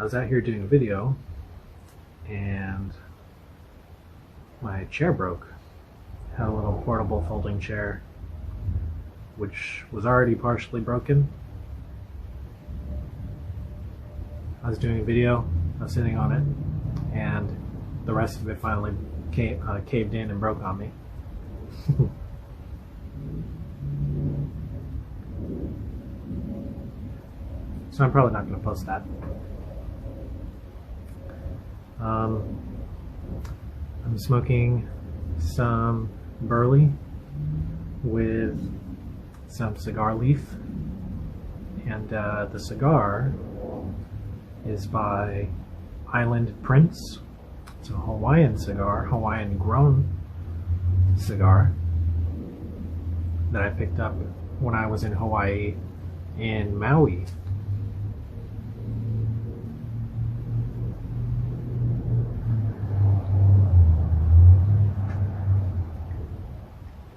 was out here doing a video and my chair broke. I had a little portable folding chair which was already partially broken. I was doing a video, I was sitting on it, and the rest of it finally caved in and broke on me. So I'm probably not going to post that. I'm smoking some burley with some cigar leaf, and the cigar is by Island Prince. It's a Hawaiian cigar, Hawaiian grown cigar that I picked up when I was in Hawaii in Maui.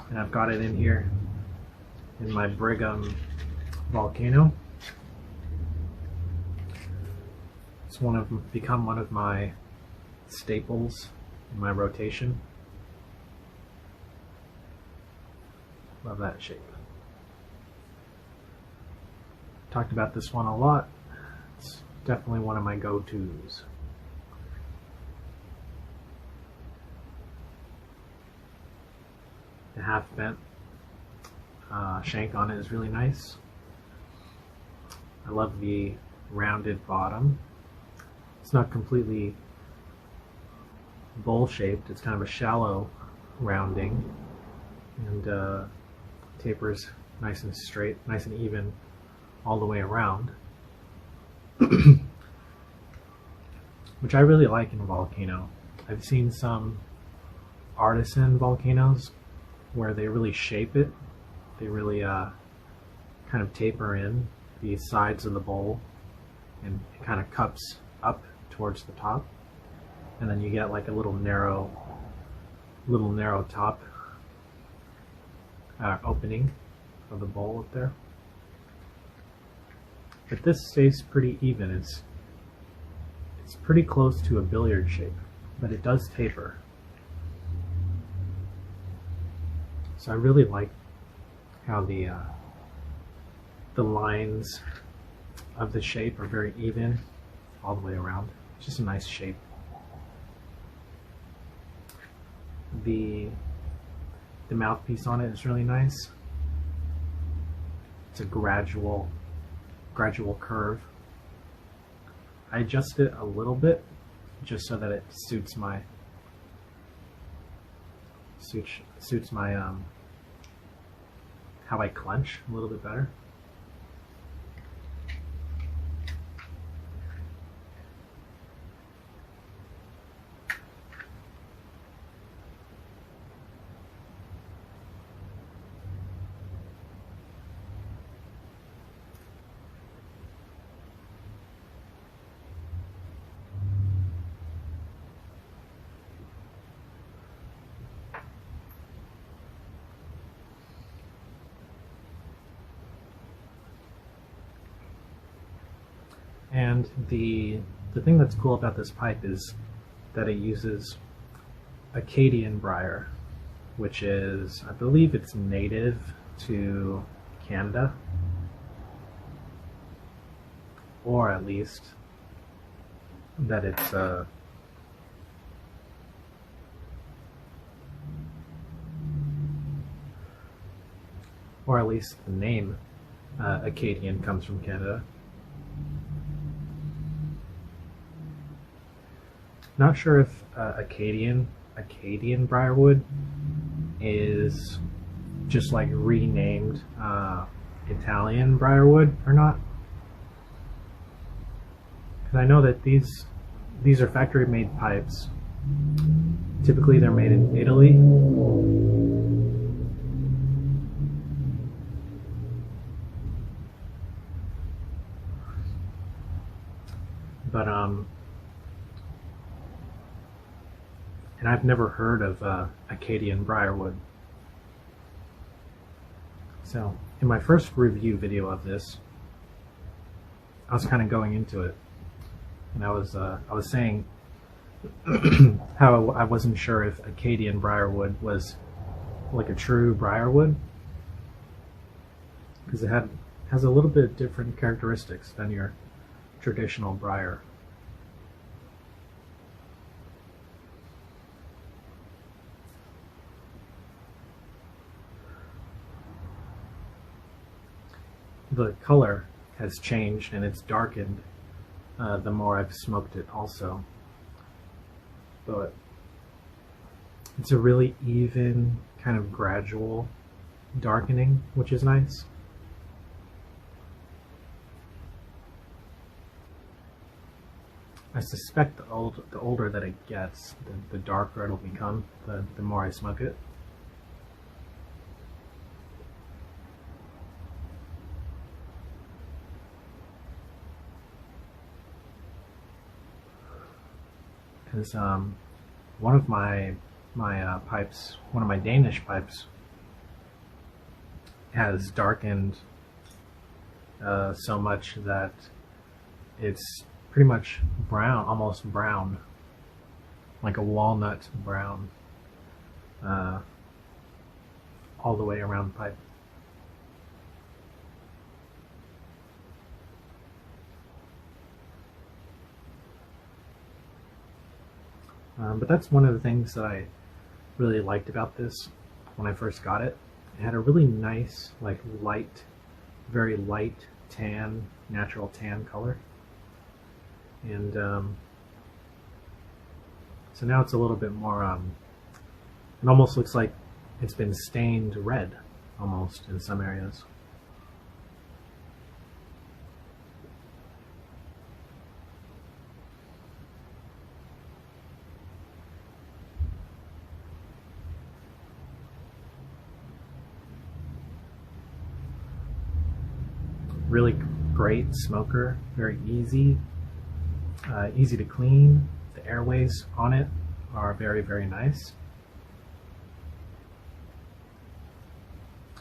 And I've got it in here in my Brigham Volcano. It's become one of my staples in my rotation. Love that shape. Talked about this one a lot. It's definitely one of my go-tos. The half bent shank on it is really nice. I love the rounded bottom. It's not completely bowl shaped, it's kind of a shallow rounding, and tapers nice and straight, nice and even all the way around. Which I really like in a volcano. I've seen some artisan volcanoes where they really shape it. They really kind of taper in the sides of the bowl, and it kind of cups up towards the top, and then you get like a little narrow top opening of the bowl up there. But this stays pretty even. It's pretty close to a billiard shape, but it does taper. So I really like how the lines of the shape are very even all the way around. It's just a nice shape. The mouthpiece on it is really nice. It's a gradual curve. I adjust it a little bit just so that it suits my how I clench a little bit better. And the thing that's cool about this pipe is that it uses Acadian briar, which is, I believe it's native to Canada, or at least that it's or at least the name Acadian comes from Canada. Not sure if Acadian briarwood is just like renamed Italian briarwood or not, because I know that these are factory made pipes. Typically they're made in Italy. But and I've never heard of Acadian briarwood. So in my first review video of this, I was kind of going into it, and I was saying how I wasn't sure if Acadian briarwood was like a true briarwood because it has a little bit different characteristics than your traditional briar. The color has changed and it's darkened the more I've smoked it also. But it's a really even, kind of gradual darkening, which is nice. I suspect the older that it gets, the darker it'll become, the more I smoke it. Because one of my pipes, one of my Danish pipes, has darkened so much that it's pretty much brown, almost brown, like a walnut brown, all the way around the pipe. But that's one of the things that I really liked about this when I first got it. It had a really nice, like light, very light tan, natural tan color. And so now it's a little bit more, it almost looks like it's been stained red, almost, in some areas. Really great smoker, very easy, easy to clean. The airways on it are very, very nice.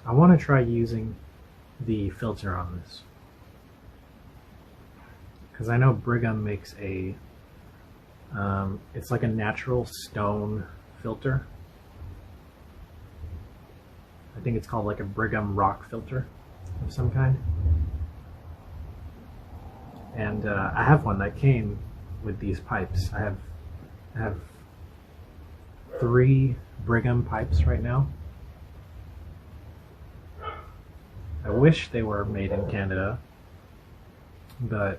I want to try using the filter on this because I know Brigham makes a, it's like a natural stone filter. I think it's called like a Brigham rock filter of some kind. And I have one that came with these pipes. I have 3 Brigham pipes right now. I wish they were made in Canada, but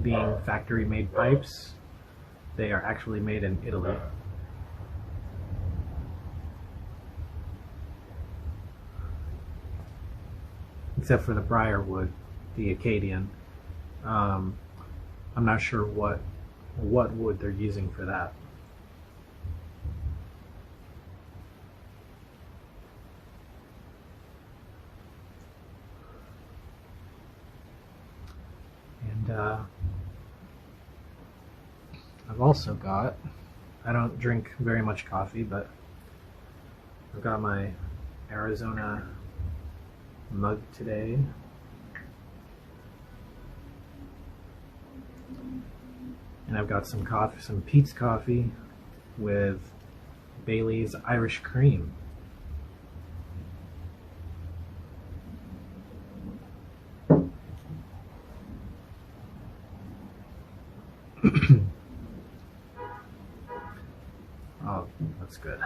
being factory made pipes, they are actually made in Italy. Except for the briarwood, the Acadian. I'm not sure what wood they're using for that. And I've also got, I don't drink very much coffee, but I've got my Arizona mug today. And I've got some coffee, some Pete's coffee with Bailey's Irish cream. Oh, that's good.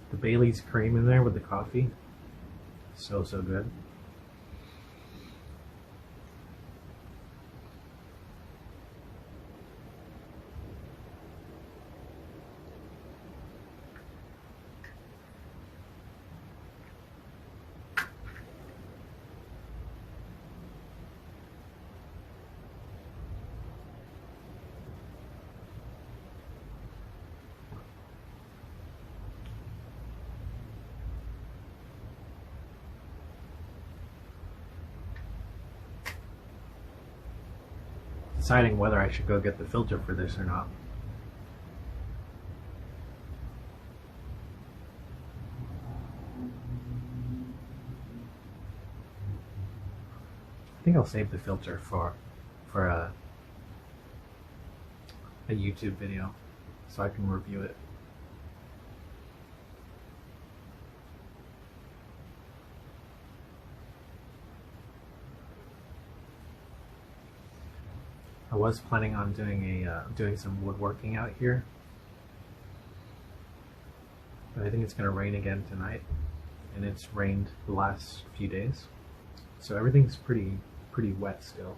The Bailey's cream in there with the coffee. So good. Deciding whether I should go get the filter for this or not. think I'll save the filter for a YouTube video so I can review it. I was planning on doing some woodworking out here, but I think it's going to rain again tonight, and it's rained the last few days, so everything's pretty wet still.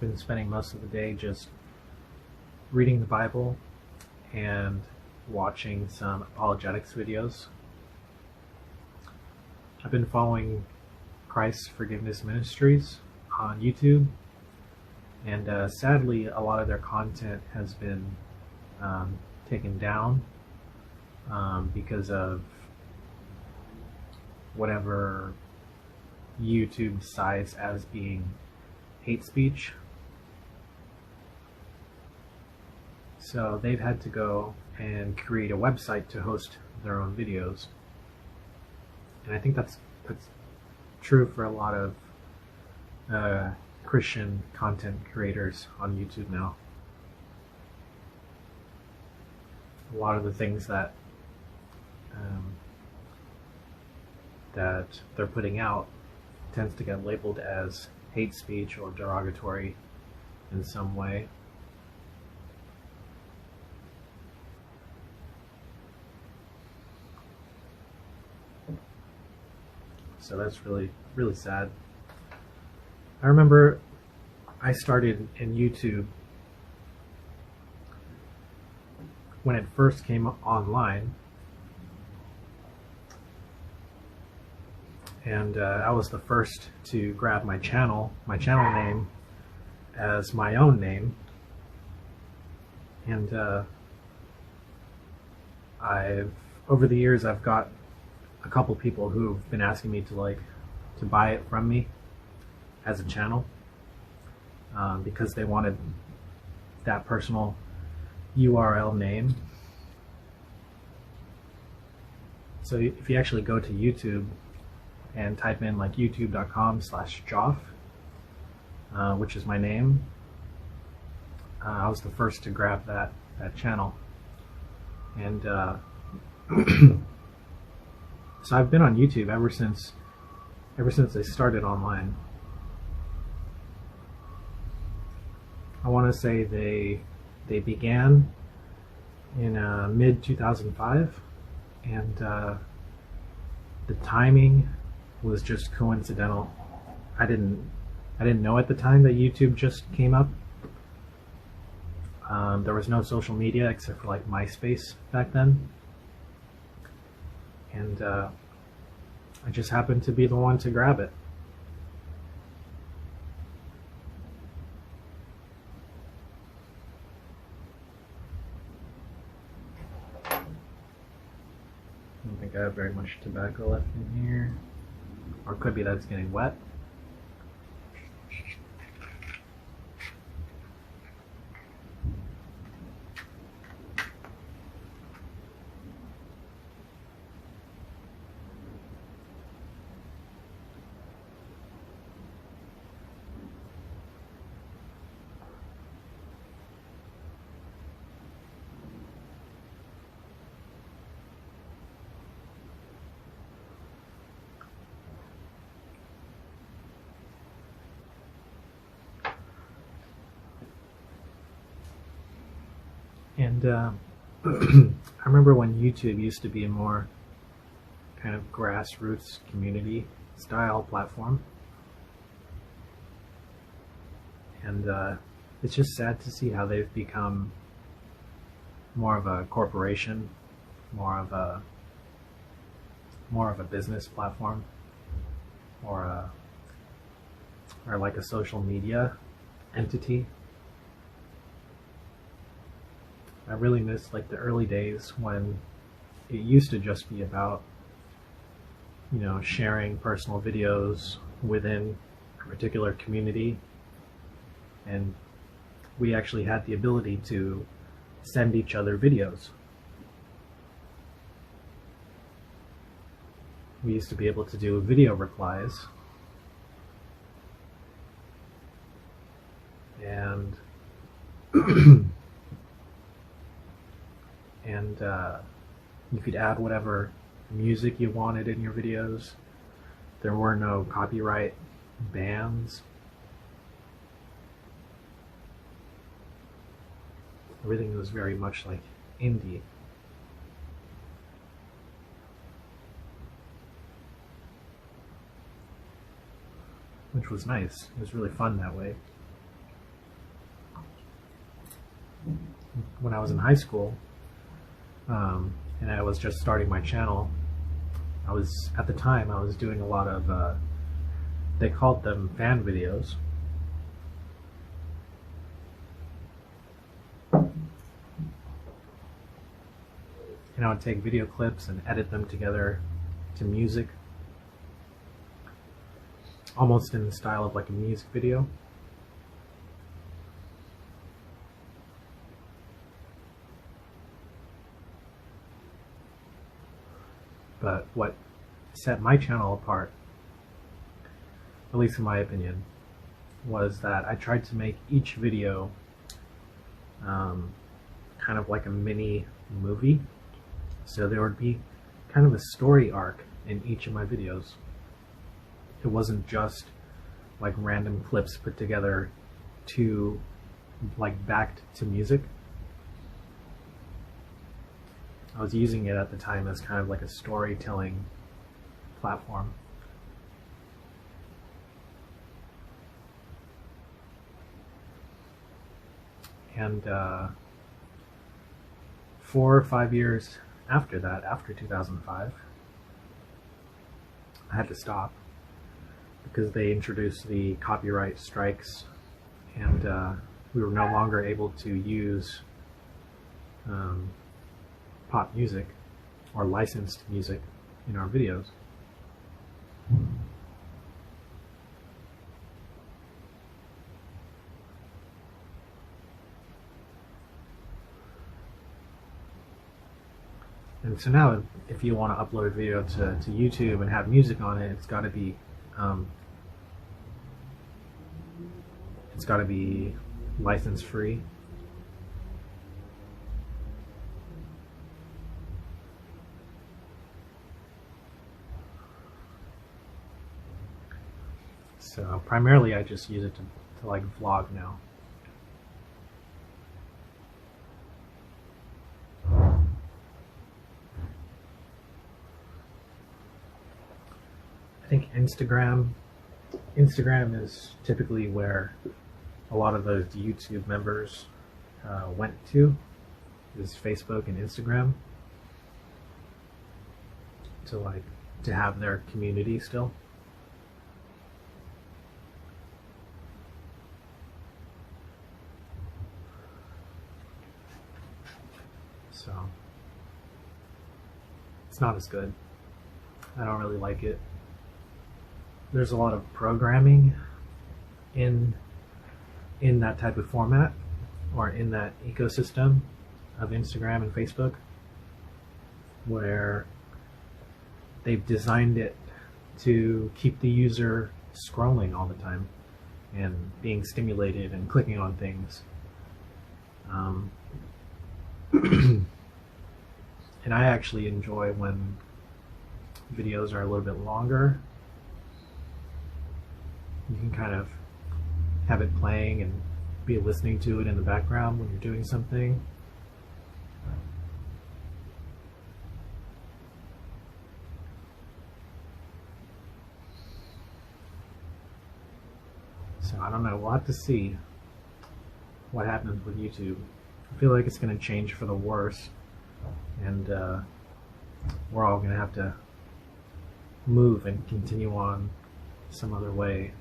Been spending most of the day just reading the Bible and watching some apologetics videos. I've been following Christ's Forgiveness Ministries on YouTube, and sadly a lot of their content has been taken down because of whatever YouTube cites as being hate speech. So they've had to go and create a website to host their own videos. And I think that's true for a lot of Christian content creators on YouTube now. A lot of the things that they're putting out tends to get labeled as hate speech or derogatory in some way. So that's really sad. I remember I started in YouTube when it first came online, and I was the first to grab my channel name as my own name, and over the years I've got a couple people who've been asking me to buy it from me as a channel because they wanted that personal URL name. So if you actually go to YouTube and type in like youtube.com/Joff, which is my name, I was the first to grab that channel, and so I've been on YouTube ever since I started online. I want to say they began in mid 2005, and the timing was just coincidental. I didn't know at the time that YouTube just came up. There was no social media except for like MySpace back then. And I just happened to be the one to grab it. I don't think I have very much tobacco left in here. Or it could be that it's getting wet. And I remember when YouTube used to be a more kind of grassroots community style platform. And it's just sad to see how they've become more of a corporation, more of a business platform, or like a social media entity. I really miss like the early days when it used to just be about, you know, sharing personal videos within a particular community, and we actually had the ability to send each other videos. We used to be able to do video replies, and you could add whatever music you wanted in your videos. There were no copyright bans. Everything was very much like indie. Which was nice. It was really fun that way. When I was in high school, and I was just starting my channel, at the time I was doing a lot of, they called them fan videos. And I would take video clips and edit them together to music, almost in the style of like a music video. But what set my channel apart, at least in my opinion, was that I tried to make each video kind of like a mini movie. So there would be kind of a story arc in each of my videos. It wasn't just like random clips put together to like backed to music. I was using it at the time as kind of like a storytelling platform. And 4 or 5 years after that, after 2005, I had to stop because they introduced the copyright strikes, and we were no longer able to use pop music or licensed music in our videos. And so now, if you want to upload a video to YouTube and have music on it, it's got to be license free. So primarily I just use it to like vlog now. I think Instagram is typically where a lot of those YouTube members went to, is Facebook and Instagram, to have their community still. So it's not as good. I don't really like it. There's a lot of programming in that type of format, or in that ecosystem of Instagram and Facebook, where they've designed it to keep the user scrolling all the time and being stimulated and clicking on things. And I actually enjoy when videos are a little bit longer. You can kind of have it playing and be listening to it in the background when you're doing something. So I don't know, we'll have to see what happens with YouTube. I feel like it's going to change for the worse, and we're all going to have to move and continue on some other way.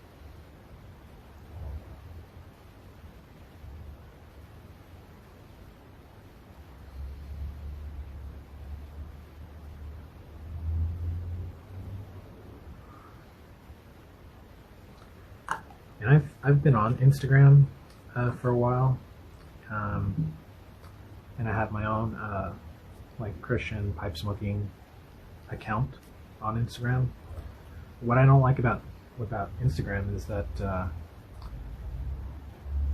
And I've been on Instagram for a while, um, and I have my own like Christian pipe smoking account on Instagram. What I don't like about Instagram is that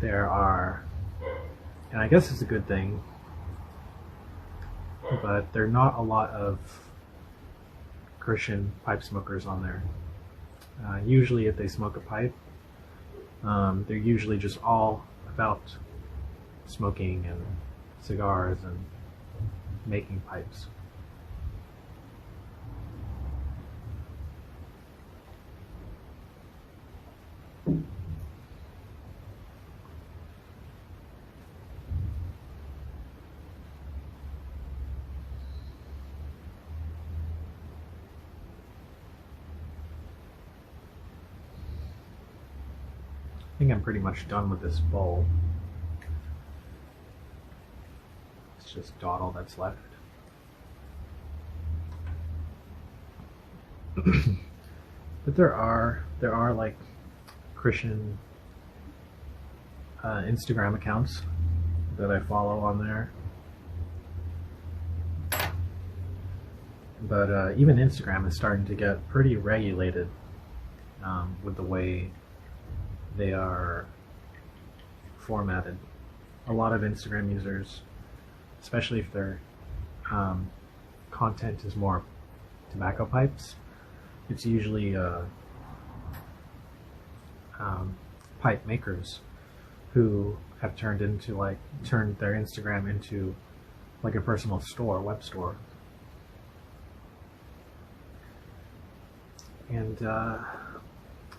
there are, and I guess it's a good thing, but there are not a lot of Christian pipe smokers on there. Usually, if they smoke a pipe, they're usually just all about smoking and cigars and making pipes. I think I'm pretty much done with this bowl. It's just dawdle that's left. But there are like Christian Instagram accounts that I follow on there. But even Instagram is starting to get pretty regulated with the way they are formatted. A lot of Instagram users, especially if their content is more tobacco pipes, it's usually pipe makers who have turned their Instagram into like a personal store, web store. And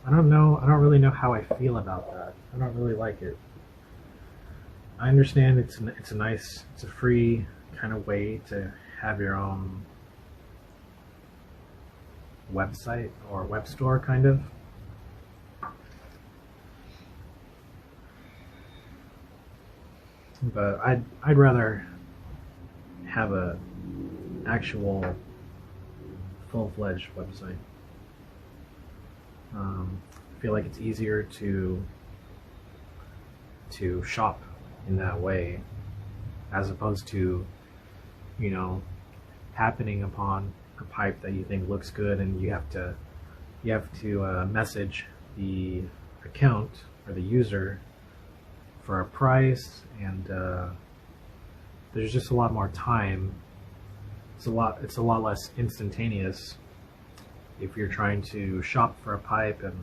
I don't really know how I feel about that. I don't really like it. I understand it's a free kind of way to have your own website or web store, kind of. But I'd rather have a actual full-fledged website. I feel like it's easier to shop in that way, as opposed to, you know, happening upon a pipe that you think looks good, and you have to message the account or the user for a price, and there's just a lot more time. It's a lot less instantaneous if you're trying to shop for a pipe, and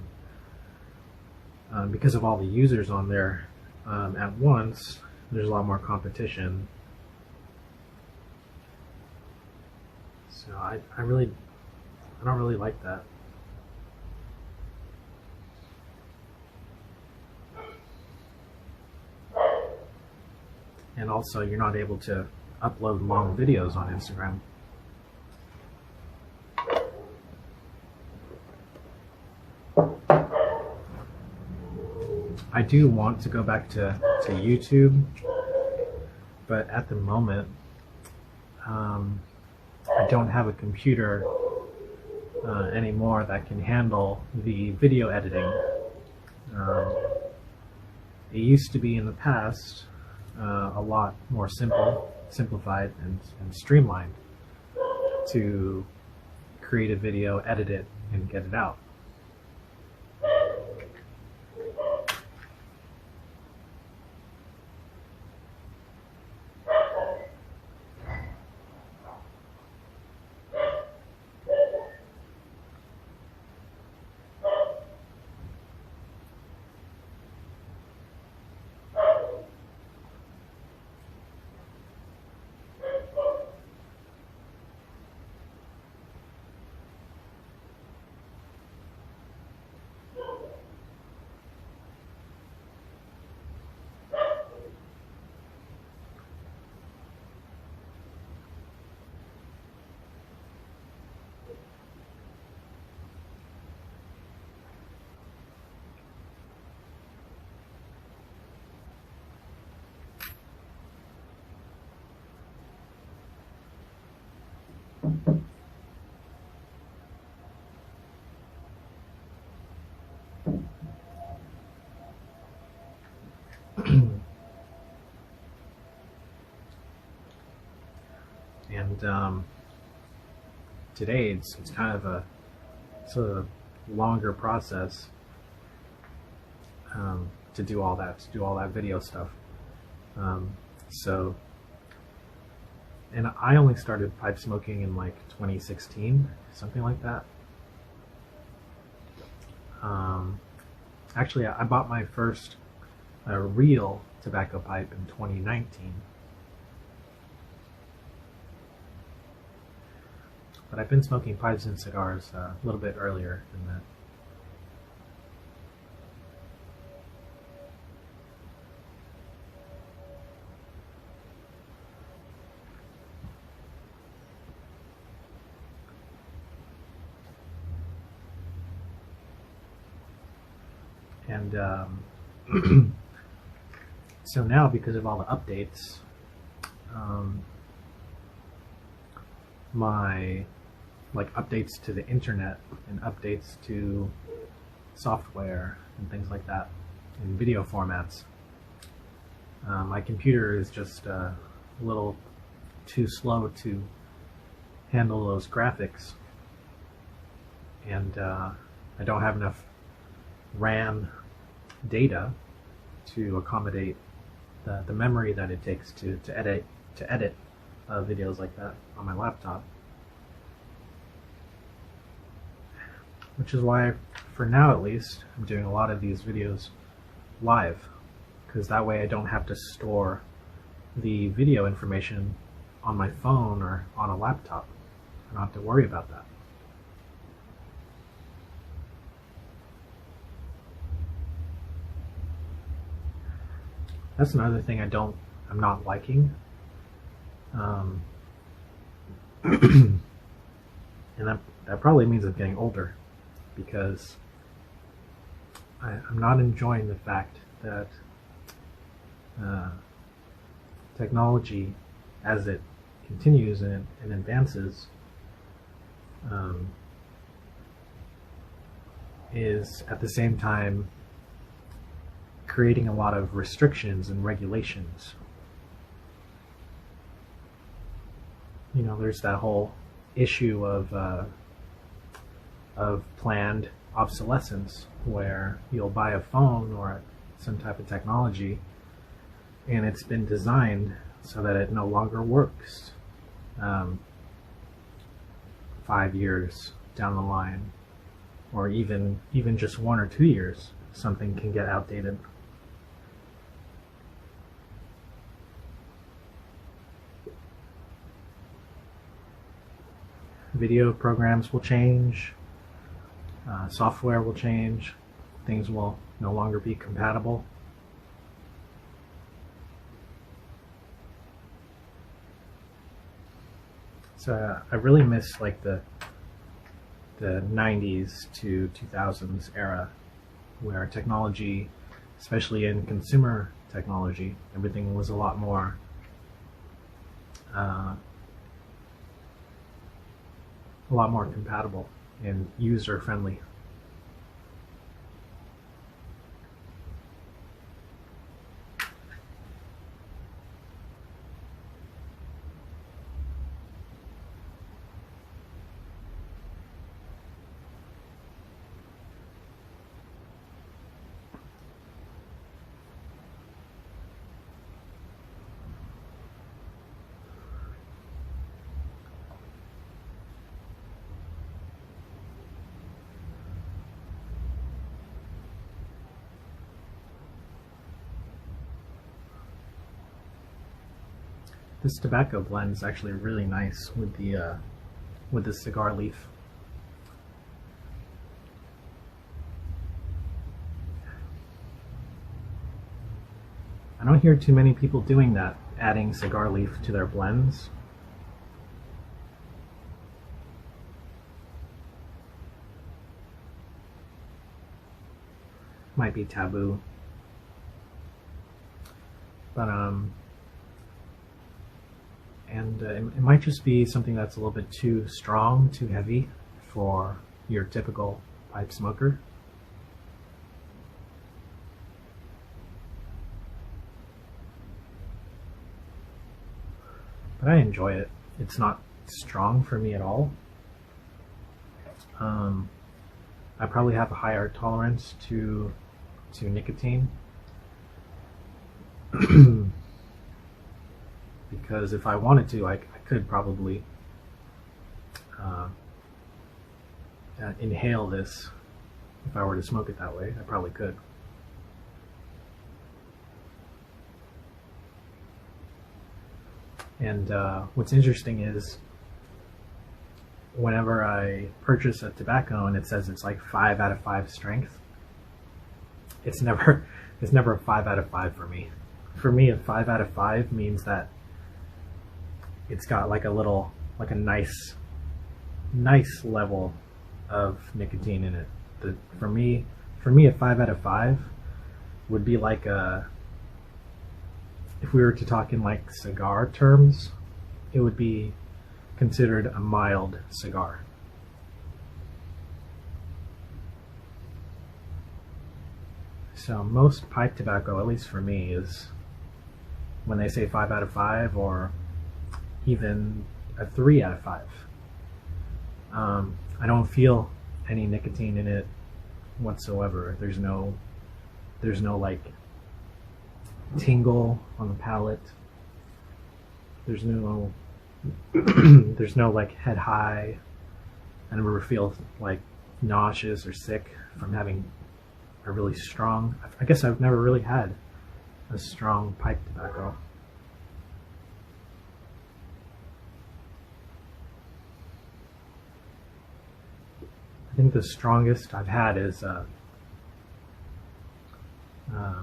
because of all the users on there at once, there's a lot more competition. So I don't really like that. And also, you're not able to upload long videos on Instagram. I do want to go back to YouTube, but at the moment, I don't have a computer anymore that can handle the video editing. It used to be in the past a lot more simplified and streamlined to create a video, edit it, and get it out. And today it's kind of a sort of longer process to do all that video stuff. So, and I only started pipe smoking in like 2016, something like that. Actually, I bought my first real tobacco pipe in 2019. But I've been smoking pipes and cigars a little bit earlier than that. And so now, because of all the updates, my updates to the internet and updates to software and things like that in video formats, my computer is just a little too slow to handle those graphics, and I don't have enough RAM data to accommodate the memory that it takes to edit videos like that on my laptop. Which is why, for now at least, I'm doing a lot of these videos live, because that way I don't have to store the video information on my phone or on a laptop. I don't have to worry about that. That's another thing I'm not liking. And that probably means I'm getting older, because I'm not enjoying the fact that technology, as it continues and advances, is at the same time creating a lot of restrictions and regulations. You know, there's that whole issue of planned obsolescence, where you'll buy a phone or some type of technology and it's been designed so that it no longer works 5 years down the line, or even just 1 or 2 years, something can get outdated. Video programs will change, software will change, things will no longer be compatible. So I really miss like the 90s to 2000s era, where technology, especially in consumer technology, everything was a lot more compatible and user-friendly. This tobacco blend is actually really nice with the cigar leaf. I don't hear too many people doing that, adding cigar leaf to their blends. Might be taboo, but it might just be something that's a little bit too strong, too heavy for your typical pipe smoker. But I enjoy it. it's not strong for me at all. I probably have a higher tolerance to nicotine because if I wanted to, I could probably inhale this. If I were to smoke it that way, I probably could. And what's interesting is whenever I purchase a tobacco and it says it's like 5 out of 5 strength, it's never a 5 out of 5 for me. For me, a 5 out of 5 means that it's got like a nice level of nicotine in it. For me, a 5 out of 5 would be like if we were to talk in like cigar terms, it would be considered a mild cigar. So most pipe tobacco, at least for me, is when they say 5 out of 5 or even a 3 out of 5. I don't feel any nicotine in it whatsoever. There's no like tingle on the palate. There's no there's no like head high. I never feel like nauseous or sick from having a really strong, I guess I've never really had a strong pipe tobacco. I think the strongest I've had is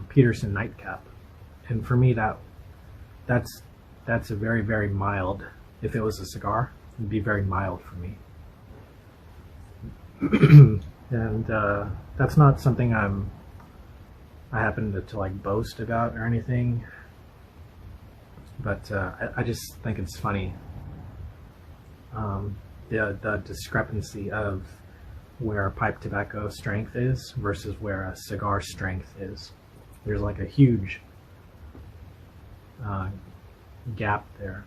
Peterson Nightcap, and for me that's a very, very mild. If it was a cigar, it'd be very mild for me. And that's not something I happen to like boast about or anything, but I just think it's funny, the discrepancy of where pipe tobacco strength is versus where a cigar strength is. There's like a huge gap there.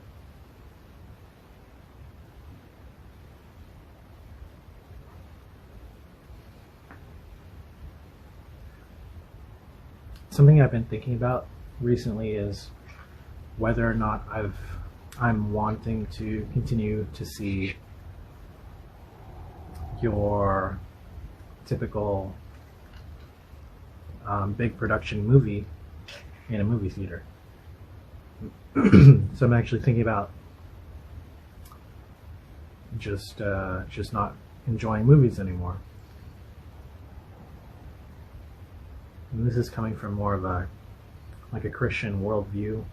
Something I've been thinking about recently is whether or not I'm wanting to continue to see your typical big production movie in a movie theater. So I'm actually thinking about just not enjoying movies anymore. And this is coming from more of a Christian worldview.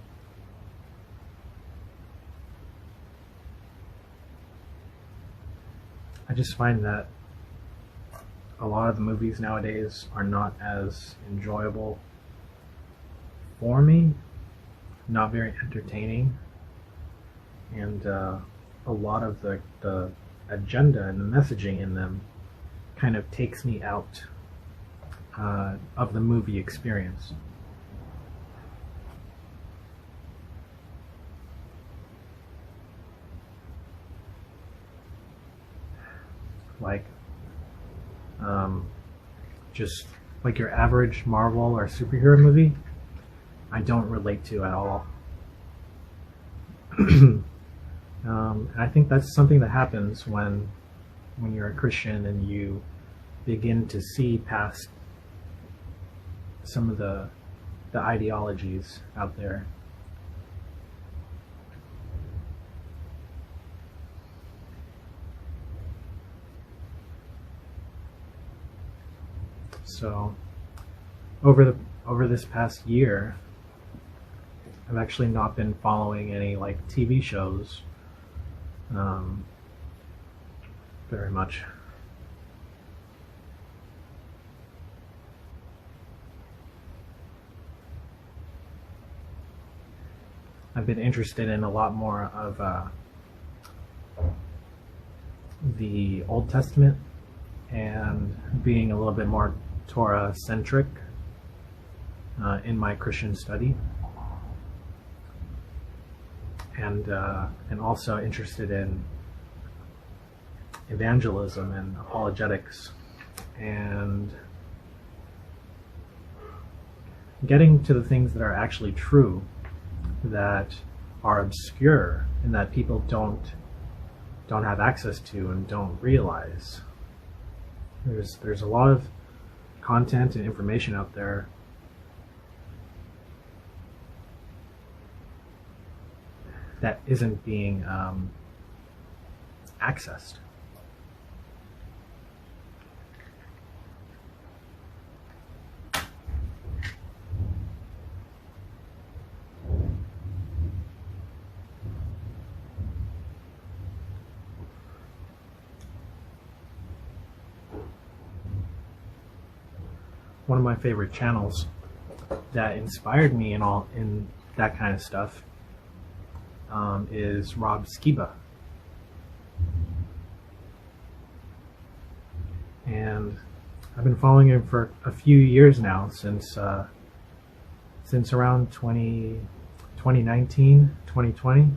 I just find that a lot of the movies nowadays are not as enjoyable for me, not very entertaining, and a lot of the agenda and the messaging in them kind of takes me out of the movie experience. Like just like your average Marvel or superhero movie, I don't relate to at all. And I think that's something that happens when you're a Christian and you begin to see past some of the ideologies out there. So over this past year, I've actually not been following any like TV shows very much. I've been interested in a lot more of the Old Testament and being a little bit more Torah-centric in my Christian study. and also interested in evangelism and apologetics, and getting to the things that are actually true, that are obscure, and that people don't have access to and don't realize. There's a lot of content and information out there that isn't being accessed. One of my favorite channels that inspired me in that kind of stuff is Rob Skiba, and I've been following him for a few years now, since around 2019, 2020.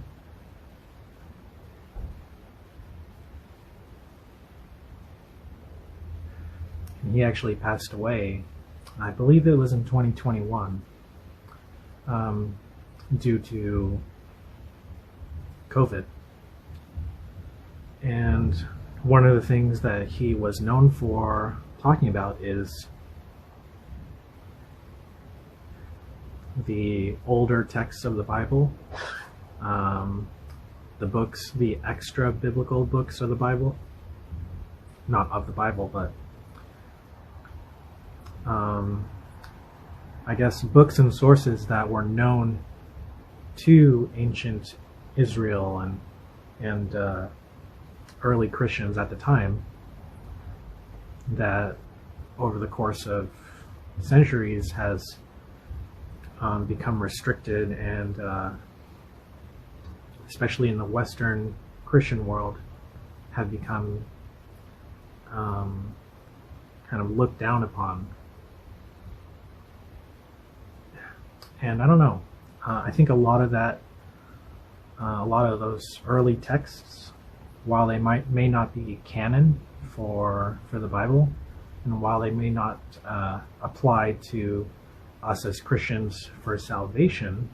And he actually passed away, I believe it was in 2021, due to COVID. And one of the things that he was known for talking about is the older texts of the Bible, the books, the extra biblical books of the Bible, not of the Bible, but I guess books and sources that were known to ancient Israel and early Christians at the time, that over the course of centuries has become restricted, and especially in the Western Christian world, have become kind of looked down upon. And I don't know, I think a lot of that, a lot of those early texts, while they may not be canon for the Bible, and while they may not apply to us as Christians for salvation,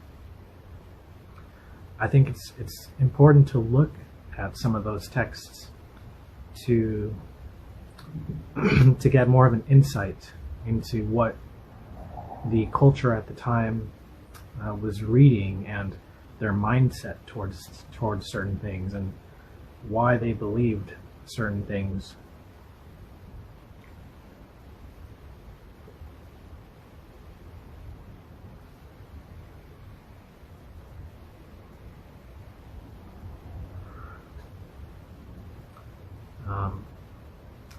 I think it's important to look at some of those texts to get more of an insight into what the culture at the time was reading, and their mindset towards certain things, and why they believed certain things.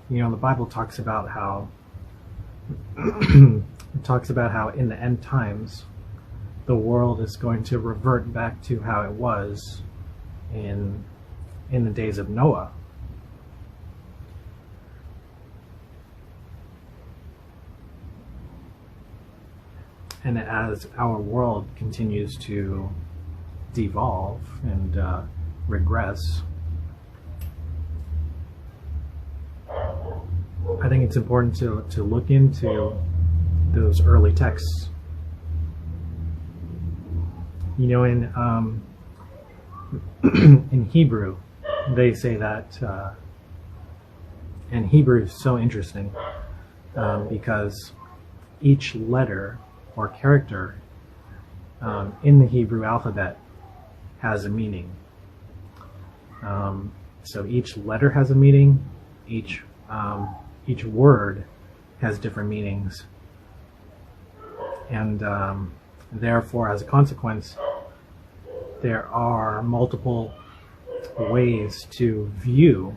The Bible talks about how it talks about how in the end times the world is going to revert back to how it was in the days of Noah. And as our world continues to devolve and regress, I think it's important to look into those early texts. In Hebrew, they say that, and Hebrew is so interesting because each letter or character in the Hebrew alphabet has a meaning. So each letter has a meaning. Each word has different meanings, and therefore, as a consequence, there are multiple ways to view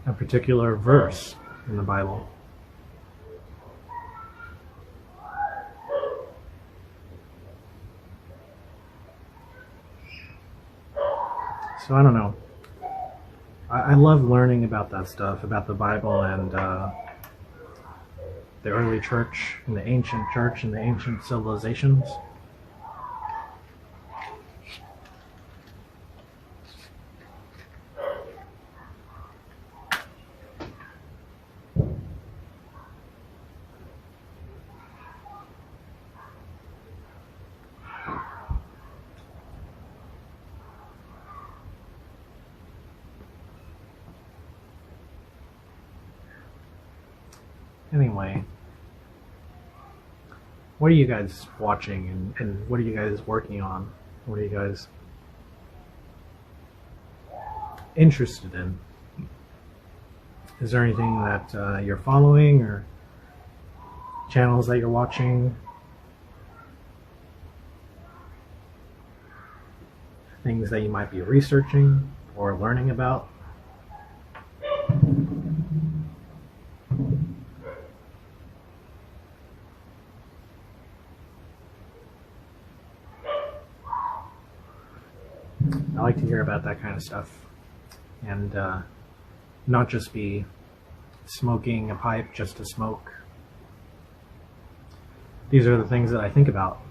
a particular verse in the Bible. So I don't know. I love learning about that stuff, about the Bible and the early church and the ancient civilizations. Anyway, what are you guys watching, and what are you guys working on? What are you guys interested in? Is there anything that you're following, or channels that you're watching? Things that you might be researching or learning about? I like to hear about that kind of stuff, and not just be smoking a pipe just to smoke. These are the things that I think about.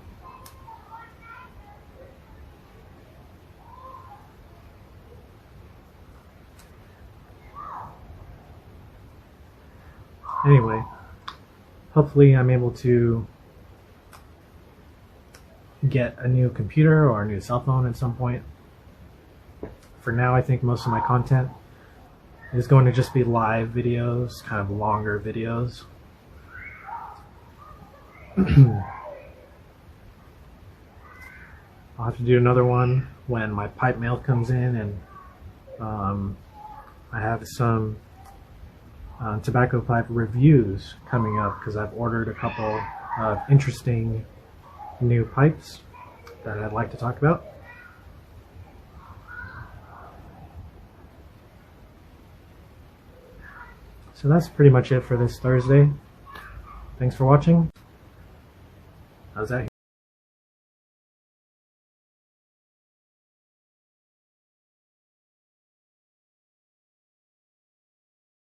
Anyway, hopefully I'm able to get a new computer or a new cell phone at some point. For now, I think most of my content is going to just be live videos, kind of longer videos. I'll have to do another one when my pipe mail comes in, and I have some tobacco pipe reviews coming up because I've ordered a couple of interesting new pipes that I'd like to talk about. So that's pretty much it for this Thursday. Thanks for watching. How's that?